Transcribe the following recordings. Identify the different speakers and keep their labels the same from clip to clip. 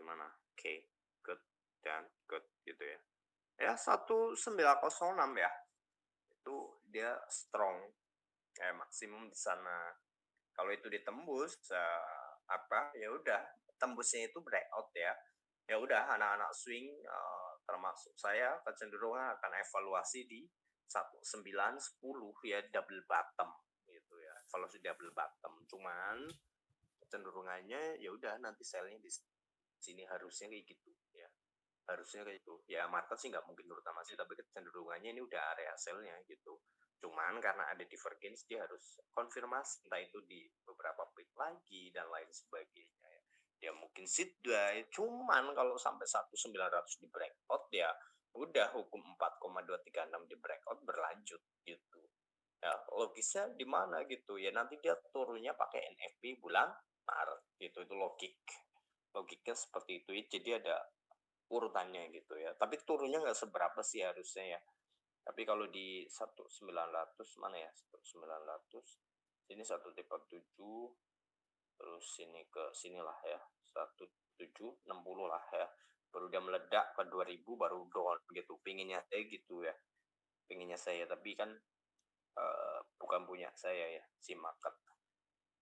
Speaker 1: gimana? Oke, good dan good gitu ya. Ya 1906 ya, itu dia strong, kayak maksimum di sana. Kalau itu ditembus, ya udah, tembusnya itu breakout ya. Ya udah anak-anak swing, termasuk saya kecenderungan akan evaluasi di 1910 ya, double bottom gitu ya, evaluasi double bottom. Cuman kecenderungannya ya udah nanti sell-nya di sini harusnya kayak gitu ya. Harusnya kayak itu. Ya market sih nggak mungkin nurut sama sih, tapi kecenderungannya ini udah area sell-nya gitu. Cuman karena ada divergence dia harus konfirmasi entah itu di beberapa break lagi dan lain sebagainya ya. Ya mungkin sit buy, cuman kalau sampai 1900 di breakout ya udah hukum 4,236 di breakout berlanjut gitu. Ya, logisnya di mana gitu ya, nanti dia turunnya pakai NFP bulan Maret gitu, itu logiknya seperti itu ya. Jadi ada urutannya gitu ya, tapi turunnya nggak seberapa sih harusnya ya. Tapi kalau di 1900 mana ya, 1900 ini 137, terus sini ke sinilah ya 1760 lah ya, baru dia meledak ke 2000 baru down gitu, pinginnya saya gitu ya, pinginnya saya, tapi kan bukan punya saya ya si market.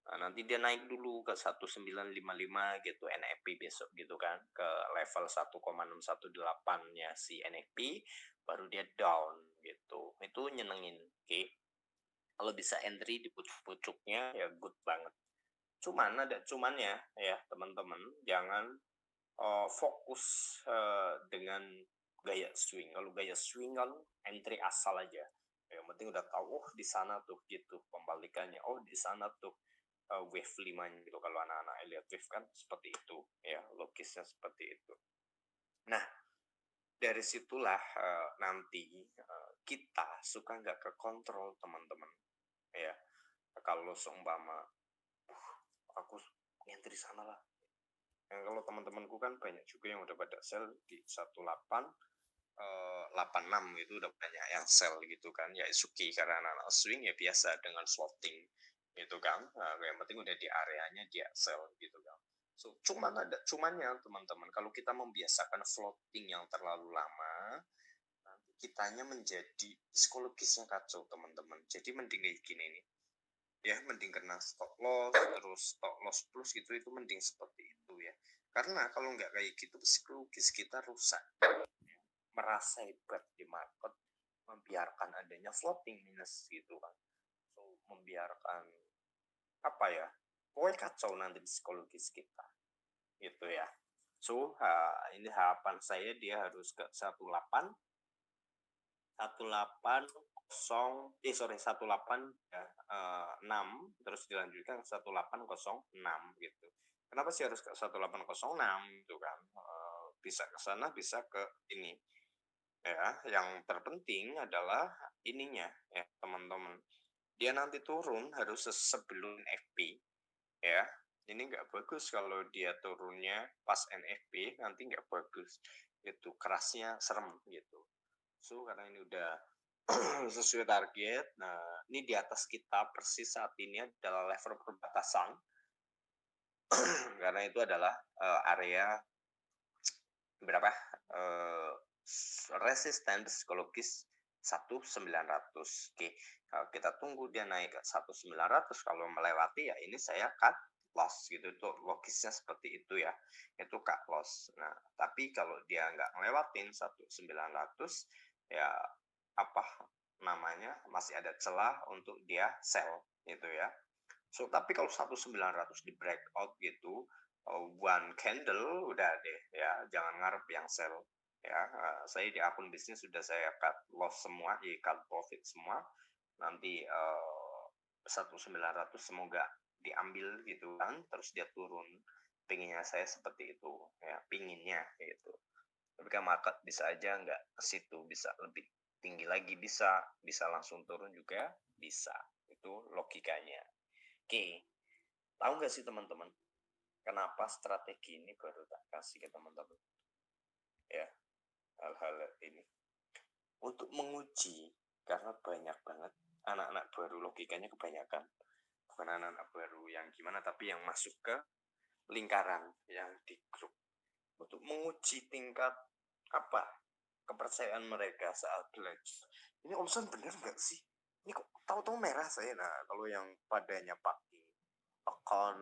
Speaker 1: Nah, nanti dia naik dulu ke 1955 gitu NFP besok gitu kan, ke level 1,618-nya si NFP, baru dia down gitu. Itu nyenengin. Oke. Kalau bisa entry di pucuk-pucuknya ya good banget. Cuman ada cumannya ya teman-teman, jangan fokus dengan gaya swing. Kalau gaya swing kan entry asal aja. Yang penting udah tahu, oh di sana tuh gitu pembalikannya. Oh di sana tuh wave 5 gitu. Kalau anak-anak Elliott wave kan seperti itu ya, logisnya seperti itu. Nah, dari situlah nanti kita suka nggak ke kontrol teman-teman ya. Kalau seumpama aku ngentri sana lah. Kalau teman-temanku kan banyak juga yang udah pada sell di 1886 itu udah banyak yang sell gitu kan, ya Suki karena anak-anak swing ya biasa dengan slotting gitu kan. Nah, yang penting udah di areanya dia sell gitu kan. So cuman ada cumannya teman-teman, kalau kita membiasakan floating yang terlalu lama nanti kitanya menjadi psikologisnya kacau teman-teman. Jadi mending kayak gini nih ya, mending kena stop loss terus stop loss plus gitu, itu mending seperti itu ya, karena kalau nggak kayak gitu psikologis kita rusak, merasa hebat di market, membiarkan adanya floating minus gitu kan. So membiarkan apa ya, pokoknya kacau nanti psikologis kita gitu ya. So ini harapan saya dia harus ke 18 18 ya, 6 terus dilanjutkan ke 1806 gitu. Kenapa sih harus ke 1806 gitu kan? Bisa ke sana bisa ke ini ya. Yang terpenting adalah ininya ya teman-teman. Dia nanti turun harus sebelum FP ya. Ini nggak bagus kalau dia turunnya pas NFP, nanti nggak bagus. Itu kerasnya serem gitu. So karena ini udah sesuai target. Nah, ini di atas kita persis saat ini adalah level perbatasan. Karena itu adalah area berapa? Resisten psikologis 1900. Oke, kalau kita tunggu dia naik ke 1900, kalau melewati ya ini saya cut loss gitu, itu logisnya seperti itu ya, itu cut loss. Nah, tapi kalau dia nggak ngelewatin 1900 ya apa namanya, masih ada celah untuk dia sell gitu ya. So tapi kalau 1900 di breakout gitu, one candle udah deh ya, jangan ngarep yang sell ya. Saya di akun bisnis sudah saya cut loss semua, ya cut profit semua. Nanti 1900 semoga diambil gitu kan, terus dia turun. Pinginnya saya seperti itu ya, pinginnya gitu. Tapi kan market bisa aja nggak ke situ, bisa lebih tinggi lagi, bisa langsung turun juga bisa. Itu logikanya. Oke, tahu nggak sih teman-teman, kenapa strategi ini baru tak kasih ke teman-teman? Ya, hal-hal ini untuk menguji, karena banyak banget anak-anak baru, logikanya kebanyakan bukan anak-anak baru yang gimana, tapi yang masuk ke lingkaran yang di grup. untuk menguji tingkat apa kepercayaan mereka saat pledge. Ini Omson bener nggak sih? Ini kok tahu-tahu merah saya. Nah, kalau yang padanya pakai akun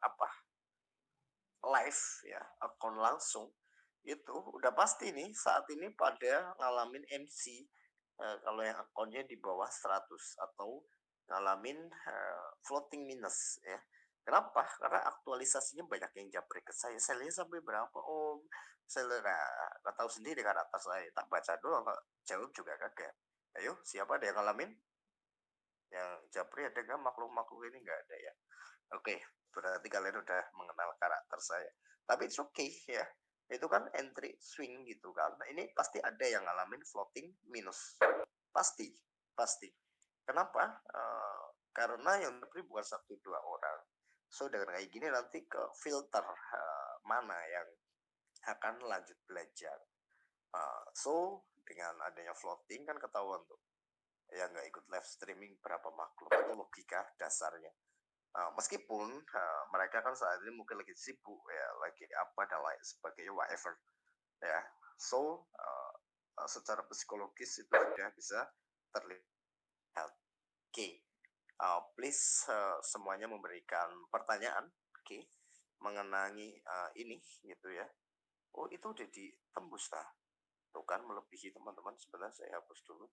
Speaker 1: apa live ya, akun langsung itu udah pasti nih saat ini pada ngalamin MC kalau yang akunnya di bawah 100 atau ngalamin floating minus ya. Kenapa? Karena aktualisasinya banyak yang japri ke saya. Saya lihat sampai berapa om? Saya lihat, nggak tahu sendiri karakter saya. Tak baca doang, kok jawab juga kagak. Ayo, siapa ada yang ngalamin? Yang japri ada nggak makhluk-makhluk ini nggak ada ya? Oke, berarti kalian udah mengenal karakter saya. Tapi it's okay ya. Itu kan entry swing gitu kan. Nah, ini pasti ada yang ngalamin floating minus. Pasti, pasti. Kenapa? Karena yang beli bukan satu dua orang. So dengan kayak gini nanti ke filter mana yang akan lanjut belajar. So dengan adanya floating kan ketahuan tuh yang nggak ikut live streaming berapa makhluk itu logika dasarnya. Meskipun mereka kan saat ini mungkin lagi sibuk ya, lagi apa dan lain sebagainya, whatever ya. So secara psikologis itu sudah bisa terlihat. Oke, please semuanya memberikan pertanyaan, oke, mengenai ini gitu ya. Oh itu udah ditembus lah, tuh kan melebihi teman-teman. Sebenarnya saya hapus dulu,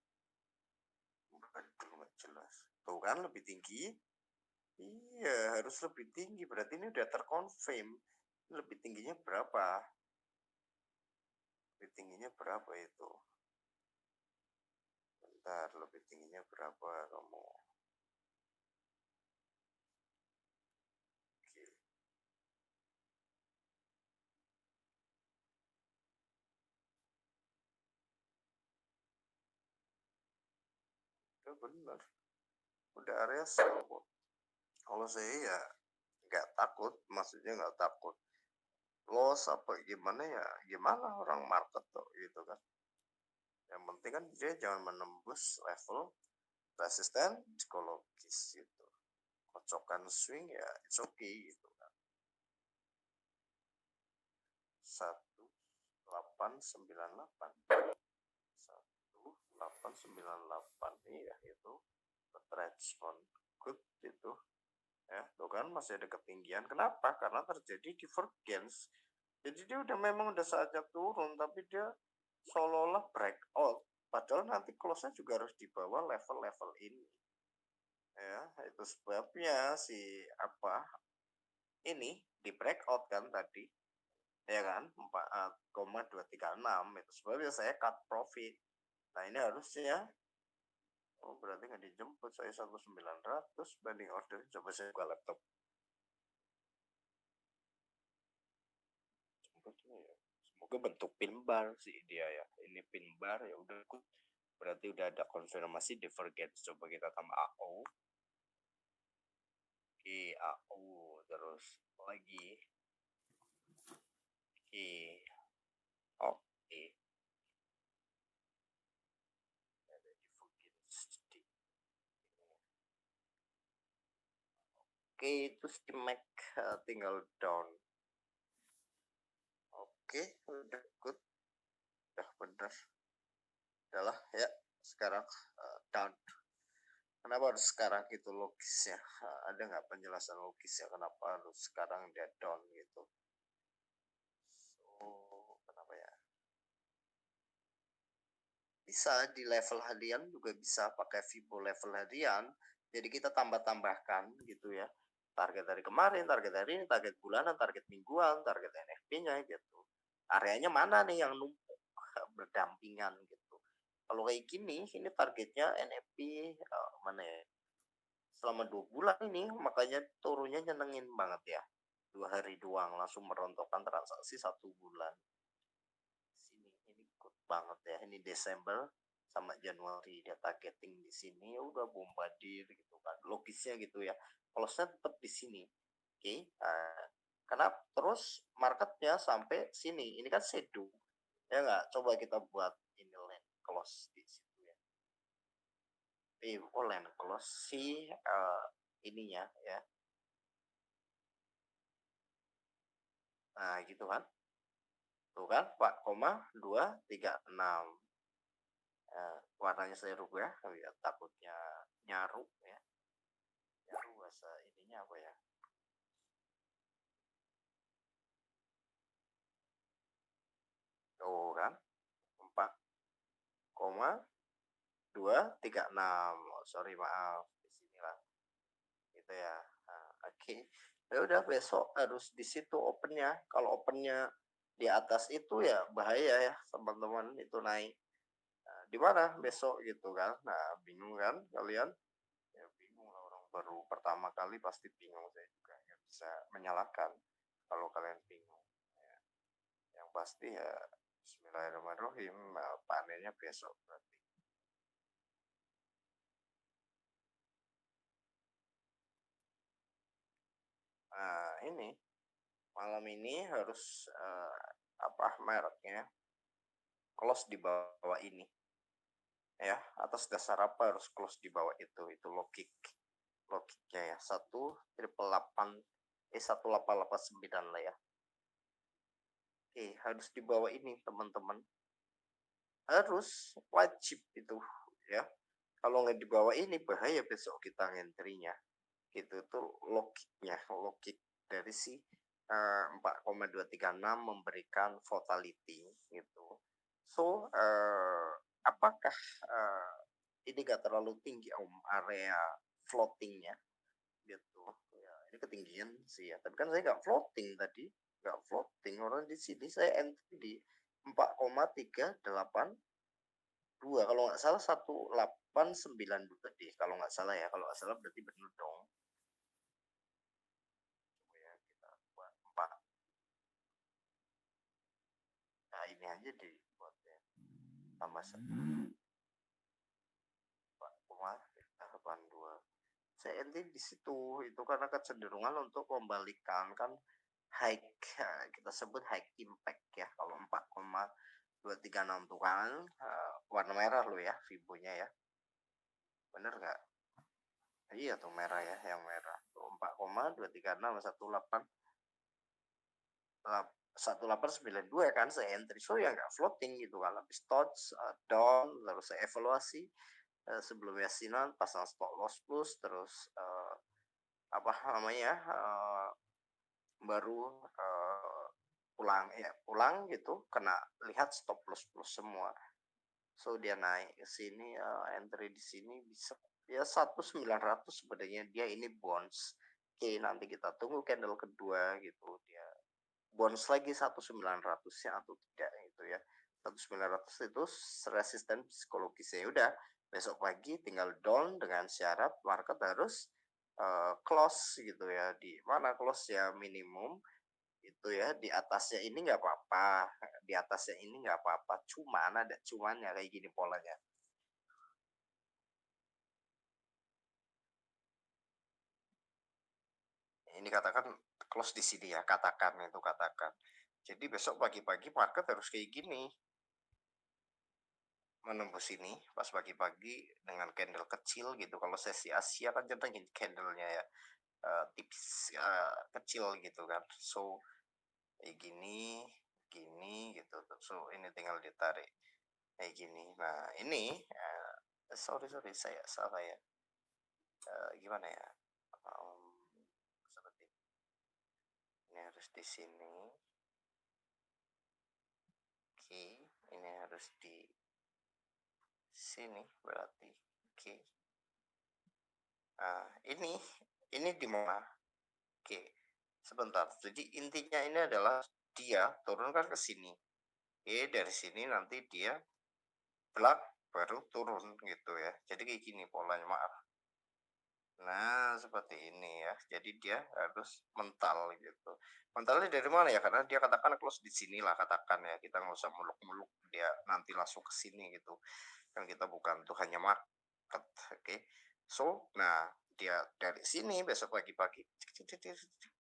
Speaker 1: nggak jelas. Tuh kan lebih tinggi. Iya, harus lebih tinggi. Berarti ini udah terkonfirm. Lebih tingginya berapa? Lebih tingginya berapa itu? Bentar, lebih tingginya berapa kamu? Oke, udah benar. Udah area sell kok. Kalau saya ya nggak takut, maksudnya nggak takut loss apa gimana ya, gimana orang market tuh gitu kan. Yang penting kan dia jangan menembus level resisten psikologis gitu. Kocokan swing ya it's okay gitu kan. 1898 1898 iya itu respon good itu ya. Tuh kan masih ada ketinggian. Kenapa? Karena terjadi divergence. Jadi dia udah memang udah saatnya turun, tapi dia seolah-olah breakout. Padahal nanti close-nya juga harus di bawah level-level ini. Ya, itu sebabnya si apa ini di breakout kan tadi. Ya kan? 4,236 itu sebabnya saya cut profit. Nah, ini harusnya berarti nggak dijemput saya 1900 banding order. Coba saya buka laptop. Jemputnya ya. Semoga bentuk pin bar sih dia ya. Ini pin bar ya udah berarti udah ada konfirmasi divergence. Coba kita tambah AO. Oke, AO terus lagi. Oke. Oke. Ada divergence. Oke, itu si Mac tinggal down. Oke, udah good. Udah bener. Udahlah ya, sekarang down. Kenapa harus sekarang itu logisnya? Ada nggak penjelasan logisnya kenapa harus sekarang dia down gitu? So, kenapa ya? Bisa di level harian juga bisa pakai Vibo level harian. Jadi kita tambah-tambahkan gitu ya. Target dari kemarin, target hari ini, target bulanan, target mingguan, target NFP-nya gitu. Areanya mana nih yang numpuk berdampingan gitu. Kalau kayak gini, ini targetnya NFP mana ya? Selama 2 bulan ini, makanya turunnya nyenengin banget ya. 2 hari doang langsung merontokkan transaksi 1 bulan. Sini ini good banget ya. Ini Desember sama Januari dia targeting di sini ya udah bombardir gitu kan. Logisnya gitu ya. Kalau saya tetap di sini. Oke, karena terus marketnya sampai sini. Ini kan shadow. Ya nggak? Coba kita buat ini land close di situ ya. Land close si ininya ya. Nah, gitu kan.
Speaker 2: Tuh kan 4,236. Warnanya saya rubah ya, takutnya nyaru ya. Nyaru bahasa ininya apa ya? Tuh kan 4,236. Oh, sorry, maaf. Di sinilah gitu ya. Nah, oke. Ya udah, besok harus di situ opennya. Kalau opennya di atas itu ya bahaya ya teman-teman, itu naik. Nah, di mana besok gitu kan? Nah, bingung kan kalian? Ya bingung lah, orang baru pertama kali pasti bingung, saya juga nggak bisa menyalahkan kalau kalian bingung. Ya, yang pasti ya Bismillahirrahmanirrahim, panennya besok berarti. Nah, ini malam ini harus apa mereknya close di bawah ini ya. Atas dasar apa harus close di bawah itu logiknya ya. 1889 lah ya. Oke, harus di bawah ini teman-teman, harus wajib itu ya. Kalau nggak di bawah ini bahaya besok kita ngentrinya gitu. Tuh logik dari si 4,236 memberikan volatility gitu. So apakah ini gak terlalu tinggi area floatingnya gitu ya? Ini ketinggian sih ya, tapi kan saya nggak floating tadi, nggak floating. Orang di sini saya entry di 4,382 kalau nggak salah, 1892 tadi kalau nggak salah ya. Kalau nggak salah berarti benar dong. Coba ya kita buat 4. Nah, ini aja dibuat ya, tambah 4,82. Saya entry di situ itu karena kecenderungan untuk membalikan kan high, kita sebut high impact ya. Kalau 4,236 tuh kan warna merah lo ya, fibonya ya, bener nggak? Iya tuh merah ya, yang merah tuh 4,236 1892 kan saya entry. So ya nggak floating gitu kan. Habis touch down, lalu saya evaluasi sebelum yasinan pasang stop loss plus, terus apa namanya baru pulang gitu, kena lihat stop loss plus semua. So dia naik ke sini, entry di sini bisa ya 1900 sebenarnya. Dia ini bounce. Oke, nanti kita tunggu candle kedua gitu, dia bounce lagi 1900 ya atau tidak gitu ya. 1900 itu resisten psikologis. Ya udah, besok pagi tinggal down dengan syarat market harus close gitu ya. Di mana close ya, minimum itu ya, di atasnya ini nggak apa-apa, di atasnya ini nggak apa-apa, cuman ada cumannya kayak gini polanya. Ini katakan close di sini ya, katakan itu, katakan. Jadi besok pagi-pagi market harus kayak gini, menembus ini pas pagi-pagi dengan candle kecil gitu. Kalau sesi Asia kan centang candlenya ya tipis, kecil gitu kan. So kayak gini gitu. So ini tinggal ditarik kayak gini. Nah ini sorry saya salah ya. Gimana ya? Seperti ini harus di sini. Oke, ini harus di sini berarti. Oke. Nah, ini di mana? Oke. Sebentar. Jadi intinya ini adalah dia turunkan ke sini. Oke, dari sini nanti dia belak baru turun gitu ya. Jadi kayak gini polanya, maaf. Nah, seperti ini ya. Jadi dia harus mental gitu. Mentalnya dari mana ya? Karena dia katakan close di sini lah, katakan ya. Kita nggak usah muluk-muluk dia nanti langsung ke sini gitu. Kan kita bukan tuh hanya market, oke. So, nah dia dari sini besok pagi-pagi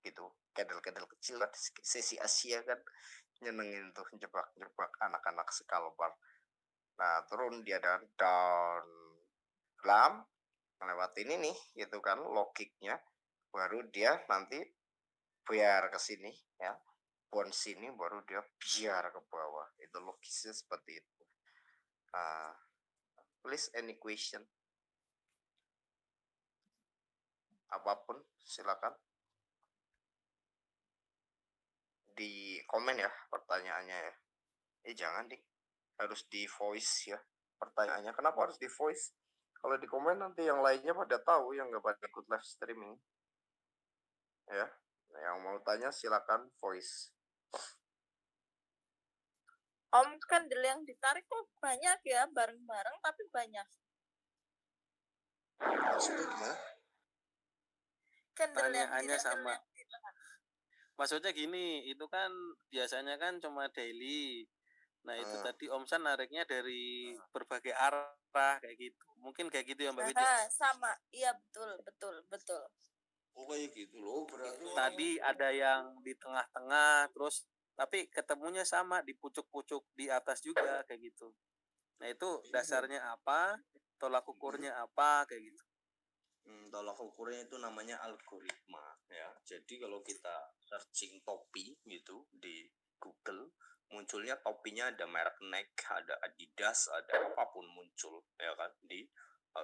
Speaker 2: gitu, candle-candle kecil lah, sesi Asia kan nyenengin tuh, jebak-jebak anak-anak scalper. Nah, turun dia dan down, lam ngelewatin ini gitu kan logiknya, baru dia nanti biar ke sini ya. bounce sini baru dia biar ke bawah. Itu logisnya seperti itu. Please any question, apapun silakan di komen ya pertanyaannya ya. Jangan deh, harus di voice ya pertanyaannya. Kenapa harus di voice? Kalau di komen nanti yang lainnya pada tahu yang nggak pada ikut live streaming ya. Yang mau tanya silakan voice.
Speaker 3: Om, candle yang ditarik kok banyak ya, bareng-bareng tapi banyak.
Speaker 2: Maksudnya gimana?
Speaker 4: Pertanyaannya sama. Maksudnya gini, itu kan biasanya kan cuma daily. Nah itu tadi Om San nariknya dari berbagai arah kayak gitu. Mungkin kayak gitu ya Mbak Wit?
Speaker 3: Sama, iya betul.
Speaker 2: Oh kayak gitu loh berarti.
Speaker 4: Tadi ada yang di tengah-tengah, terus tapi ketemunya sama di pucuk-pucuk di atas juga kayak gitu. Nah itu dasarnya apa? Tolak ukurnya apa kayak gitu?
Speaker 1: Tolak ukurnya itu namanya algoritma ya. Jadi kalau kita searching topi gitu di Google, munculnya topinya ada merek Nike, ada Adidas, ada apapun muncul ya kan di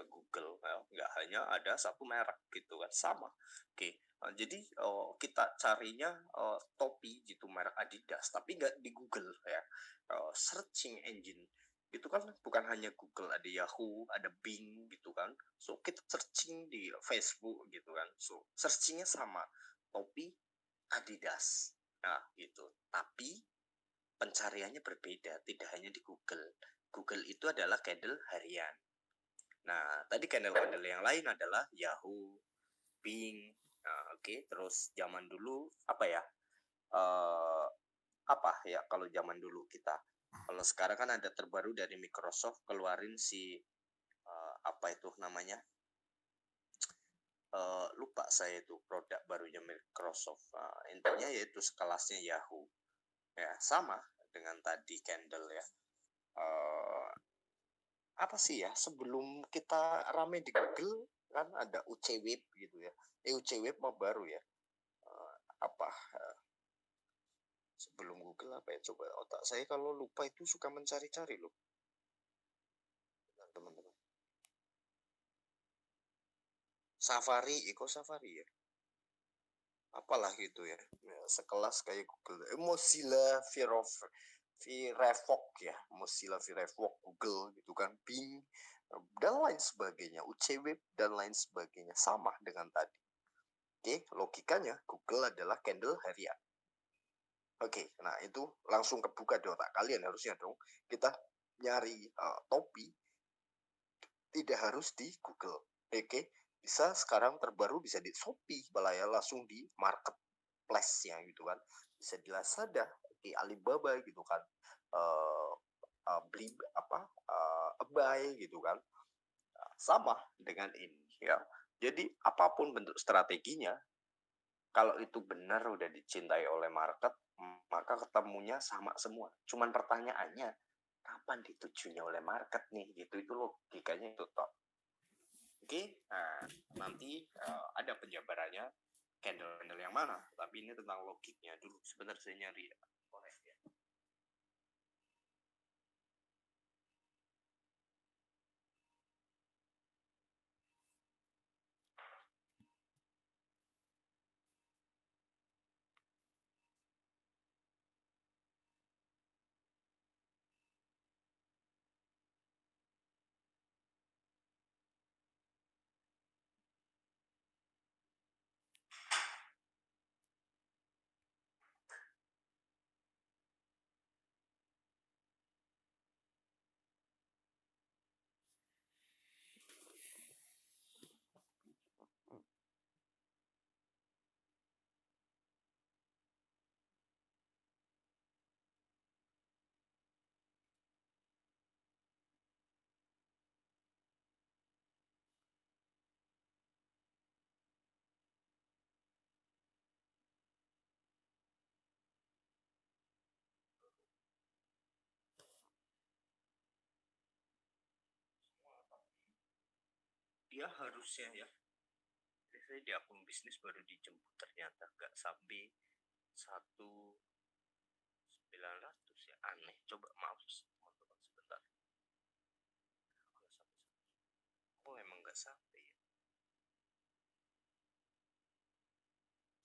Speaker 1: Google ya. Nggak hanya ada satu merek gitu kan, sama. Oke. Jadi kita carinya topi gitu merek Adidas, tapi nggak di Google ya. Searching engine itu kan bukan hanya Google, ada Yahoo, ada Bing gitu kan. So kita searching di Facebook gitu kan. So searchingnya sama, topi Adidas. Nah gitu. Tapi pencariannya berbeda, tidak hanya di Google. Google itu adalah candle harian. Nah tadi candle-candle yang lain adalah Yahoo, Bing. Nah, oke. Terus zaman dulu apa ya? Apa ya kalau zaman dulu kita? Kalau sekarang kan ada terbaru dari Microsoft keluarin si apa itu namanya? Lupa saya itu produk barunya Microsoft. Intinya yaitu sekelasnya Yahoo. Ya, sama dengan tadi candle ya. Apa sih ya? Sebelum kita rame di Google kan ada UC Web gitu ya. UC Web mah baru ya. Apa? Sebelum Google apa ya? Coba otak saya kalau lupa itu suka mencari-cari loh. Teman-teman. Safari, Safari ya. Apalah gitu ya. Sekelas kayak Google. Mozilla Firefox ya. Mozilla Firefox, Google gitu kan. Bing dan lain sebagainya. UC Web dan lain sebagainya. Sama dengan tadi. Oke, logikanya Google adalah candle harian. Oke, nah itu langsung kebuka di otak kalian harusnya dong. Kita nyari topi tidak harus di Google. Oke, bisa sekarang terbaru bisa di Shopee, malah ya langsung di marketplace-nya gitu kan. Bisa di Lazada, di Alibaba gitu kan. Beli buy gitu kan. Sama dengan ini ya. Jadi apapun bentuk strateginya, kalau itu benar udah dicintai oleh market, maka ketemunya sama semua. Cuman pertanyaannya, kapan ditujunya oleh market nih? Gitu itu logikanya itu toh. Oke, nah, nanti ada penjabarannya candle-candle yang mana. Tapi ini tentang logiknya dulu. Sebentar saya nyari ya. Dia harusnya ya. Saya di akun bisnis baru dijemput ternyata nggak sampai 1
Speaker 2: 900 ya, aneh. Coba maaf teman-teman sebentar. Oh emang nggak sampai ya.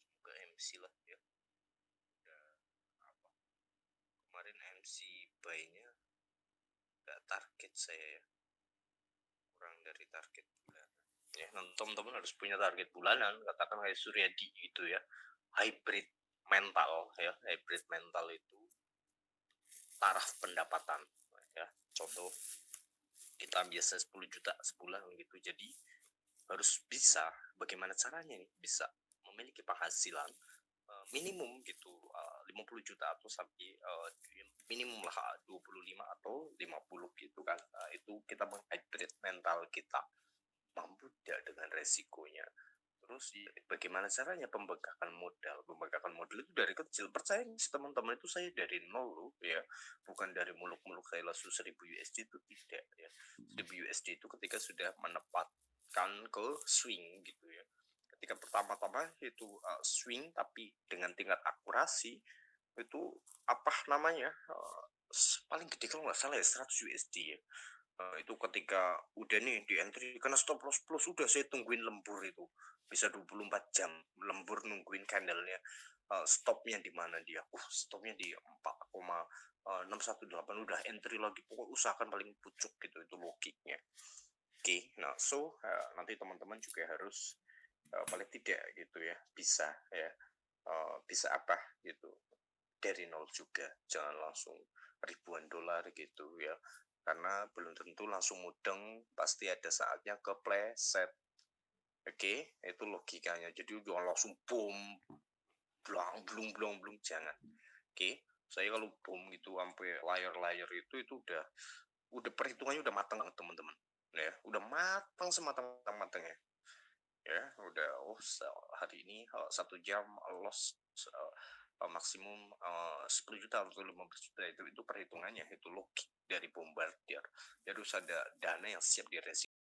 Speaker 2: Semoga MC lah ya. Udah apa? Kemarin MC buy-nya nggak target saya ya. Kurang dari target bulanan. Ya, teman-teman harus punya target bulanan. Katakan kayak Suryadi gitu ya. Hybrid mental ya. Hybrid mental itu taraf pendapatan ya. Contoh kita biasa 10 juta sebulan gitu, jadi harus bisa bagaimana caranya nih bisa memiliki penghasilan minimum gitu 50 juta atau sampai minimum lah 25 atau 50 gitu kan. Itu kita menghybrid mental kita, mampu tidak dengan resikonya. Terus bagaimana caranya pembengkakan modal itu dari kecil. Percaya teman-teman, itu saya dari nol loh ya, bukan dari muluk-muluk saya langsung 1000 USD, itu tidak ya. 1000 USD itu ketika sudah menempatkan ke swing gitu ya. Ketika pertama-tama itu swing tapi dengan tingkat akurasi itu apa namanya paling gede kalau nggak salah ya 100 USD ya. Itu ketika udah nih di entry karena stop loss plus udah saya tungguin lembur itu bisa 24 jam lembur nungguin candlenya stopnya di mana dia stopnya di 4,618 udah entry lagi, pokoknya usahakan paling pucuk gitu, itu logiknya. Oke, nah nanti teman-teman juga harus paling tidak gitu ya bisa ya bisa apa gitu dari nol juga, jangan langsung ribuan dolar gitu ya, karena belum tentu langsung mudeng, pasti ada saatnya kepleset. Oke, itu logikanya. Jadi jangan langsung boom blung jangan. Oke, saya kalau boom gitu sampai layar itu udah perhitungannya udah matang teman-teman ya, udah matang sematang-matangnya ya. Udah hari ini 1 jam loss maksimum 10 juta atau 15 juta, itu perhitungannya, itu logik dari bombardier. Jadi harus ada dana yang siap diresiko.